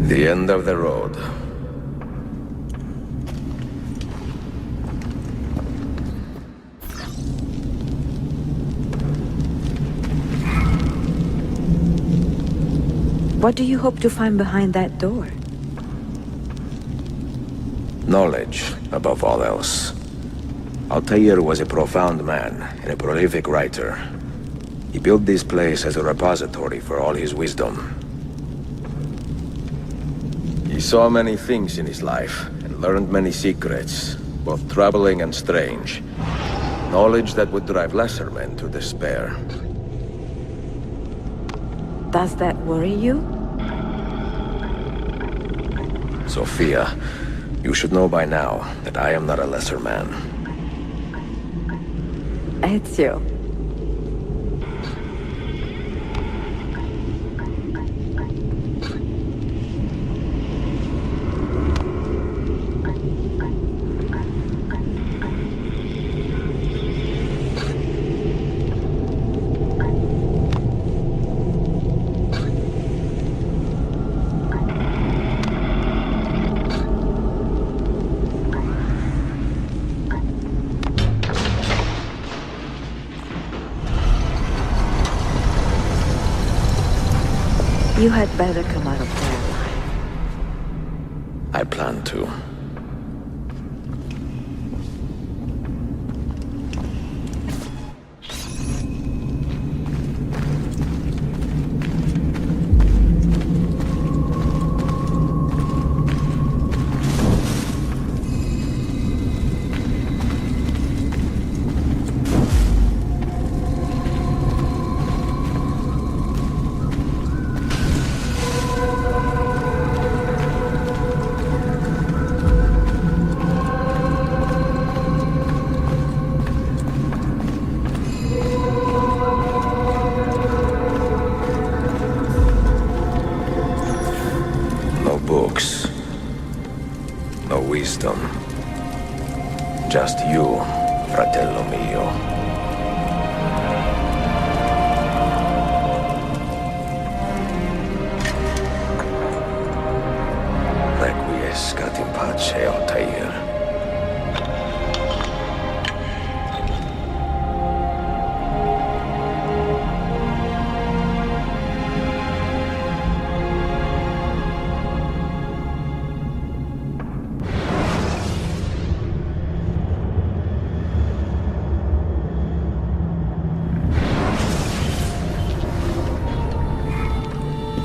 The end of the road. What do you hope to find behind that door? Knowledge, above all else. Altair was a profound man and a prolific writer. He built this place as a repository for all his wisdom. He saw many things in his life and learned many secrets, both troubling and strange. Knowledge that would drive lesser men to despair. Does that worry you? Sophia, you should know by now that I am not a lesser man. Ezio. You had better come out of there alive. I plan to. Books. No wisdom. Just you, fratello mio. Requiescat in pace, Altair.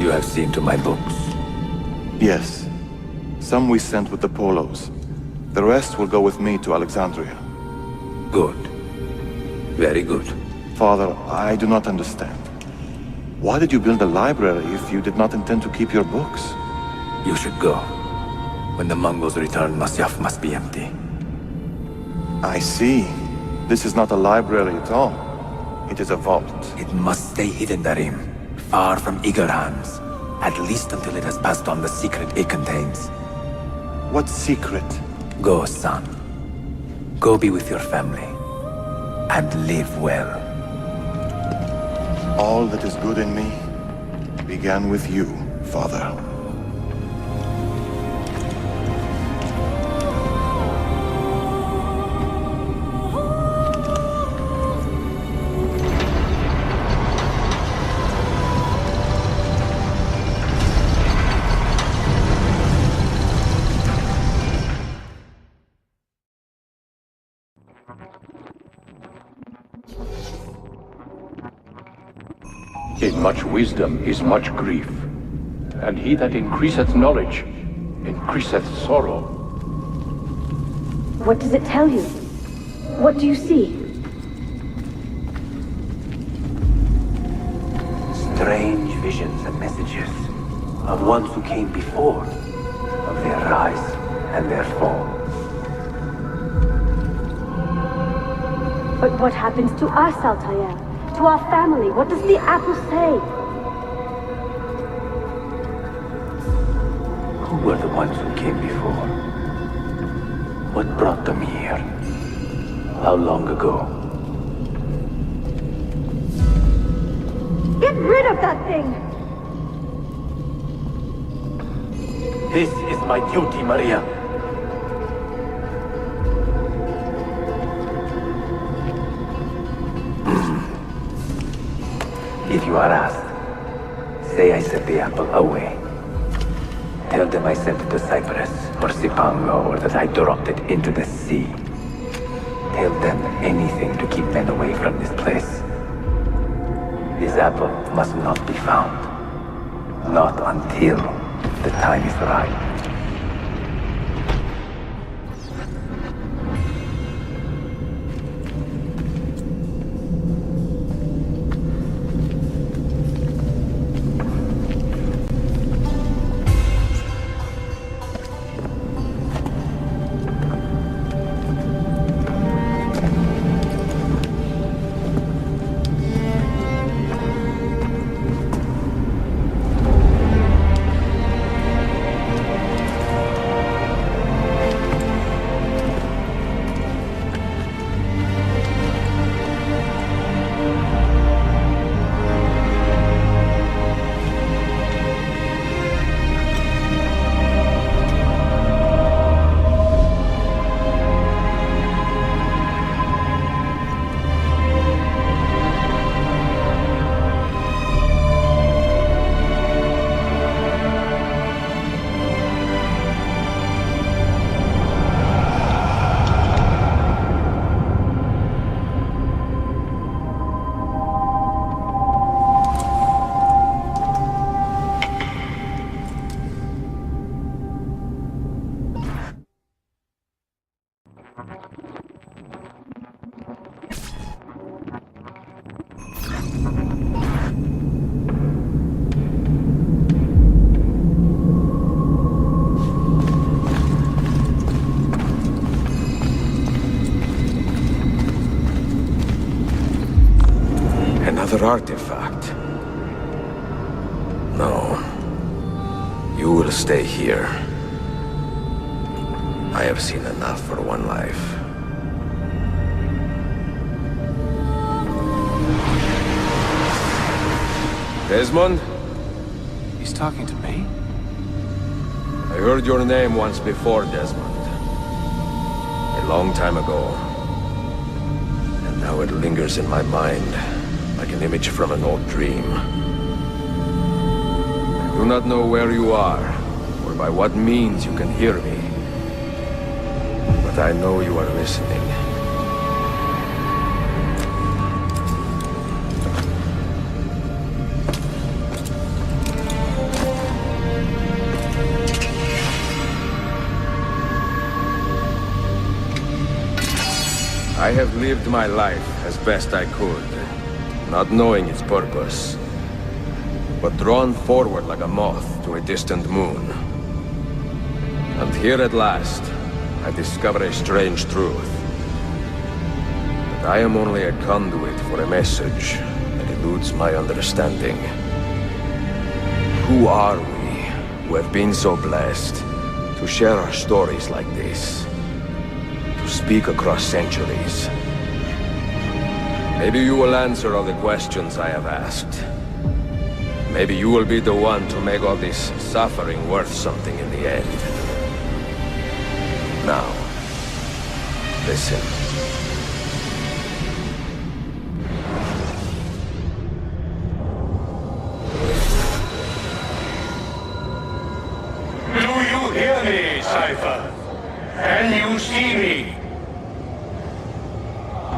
You have seen to my books. Yes. Some we sent with the Polos. The rest will go with me to Alexandria. Good. Very good. Father, I do not understand. Why did you build a library if you did not intend to keep your books? You should go. When the Mongols return, Masyaf must be empty. I see. This is not a library at all. It is a vault. It must stay hidden, Darim. Far from eager hands. At least until it has passed on the secret it contains. What secret? Go, son. Go be with your family. And live well. All that is good in me began with you, Father. In much wisdom is much grief, and he that increaseth knowledge increaseth sorrow. What does it tell you? What do you see? Strange visions and messages of ones who came before, of their rise and their fall. But what happens to us, Altair? To our family? What does the apple say? Who were the ones who came before? What brought them here? How long ago? Get rid of that thing! This is my duty, Maria. If you are asked, say I sent the apple away. Tell them I sent it to Cyprus or Cipango, or that I dropped it into the sea. Tell them anything to keep men away from this place. This apple must not be found. Not until the time is right. Another artifact. No. You will stay here. I have seen enough for one life. Desmond? He's talking to me? I heard your name once before, Desmond. A long time ago. And now it lingers in my mind, like an image from an old dream. I do not know where you are, or by what means you can hear me. But I know you are listening. I have lived my life as best I could, not knowing its purpose, but drawn forward like a moth to a distant moon. And here at last, I discover a strange truth. That I am only a conduit for a message that eludes my understanding. Who are we, who have been so blessed, to share our stories like this? To speak across centuries? Maybe you will answer all the questions I have asked. Maybe you will be the one to make all this suffering worth something in the end. Now, listen. Do you hear me, Cypher? Can you see me?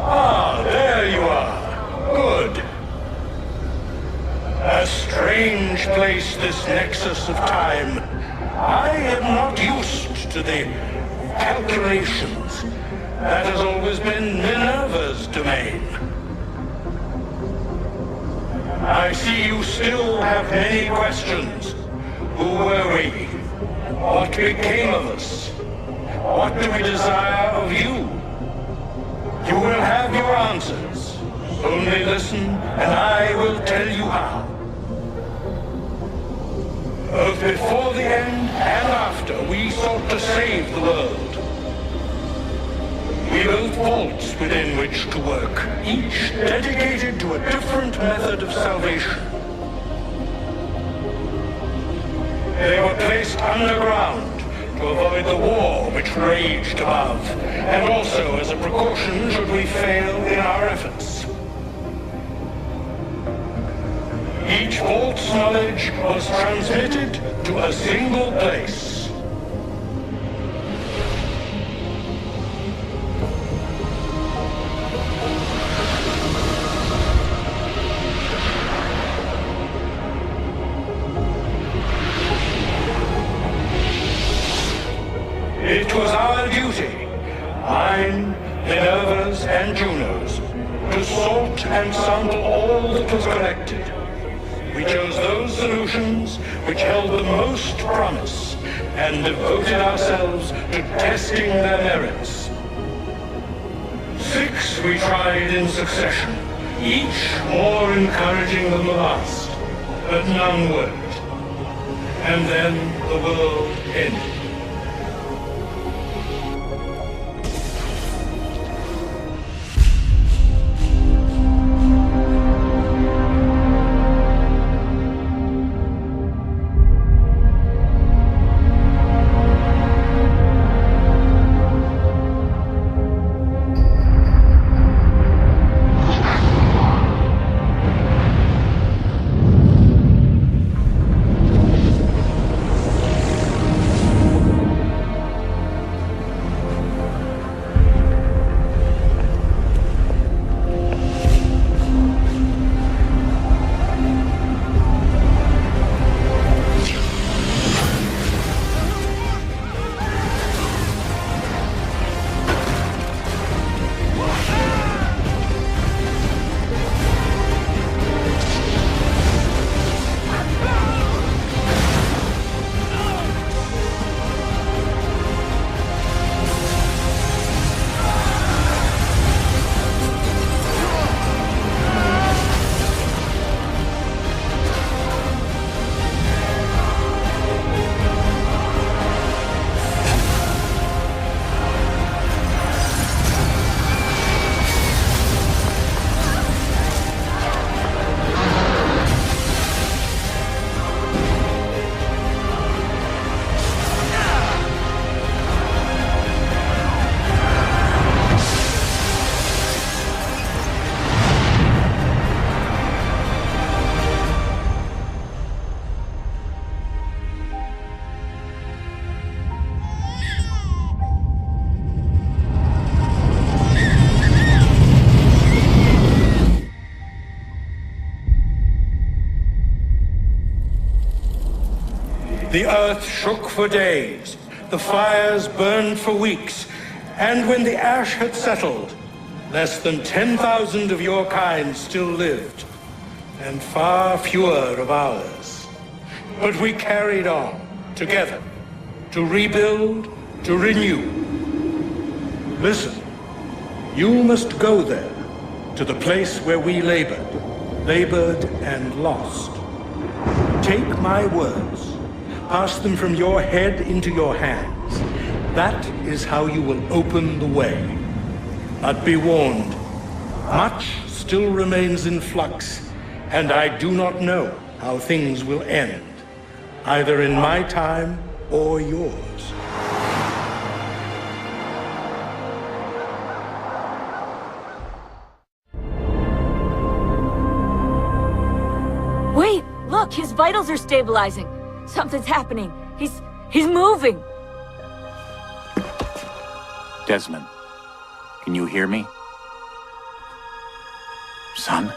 Ah, there you are. Good. A strange place, this nexus of time. I am not used to the calculations. That has always been Minerva's domain. I see you still have many questions. Who were we? What became of us? What do we desire of you? You will have your answers. Only listen, and I will tell you how. Both before the end and after, we sought to save the world. We built vaults within which to work, each dedicated to a different method of salvation. They were placed underground to avoid the war which raged above, and also as a precaution should we fail in our efforts. Each vault's knowledge was transmitted to a single place. It was our duty, mine, Minerva's, and Juno's, to sort and sample all that was collected. We chose those solutions which held the most promise and devoted ourselves to testing their merits. 6 we tried in succession, each more encouraging than the last, but none worked. And then the world ended. The earth shook for days, the fires burned for weeks, and when the ash had settled, less than 10,000 of your kind still lived, and far fewer of ours. But we carried on, together, to rebuild, to renew. Listen, you must go there, to the place where we labored and lost. Take my words. Pass them from your head into your hands. That is how you will open the way. But be warned, much still remains in flux, and I do not know how things will end, either in my time or yours. Wait, look, his vitals are stabilizing. Something's happening. He's moving. Desmond, can you hear me? Son?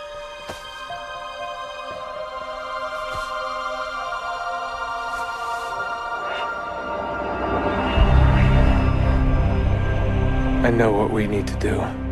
I know what we need to do.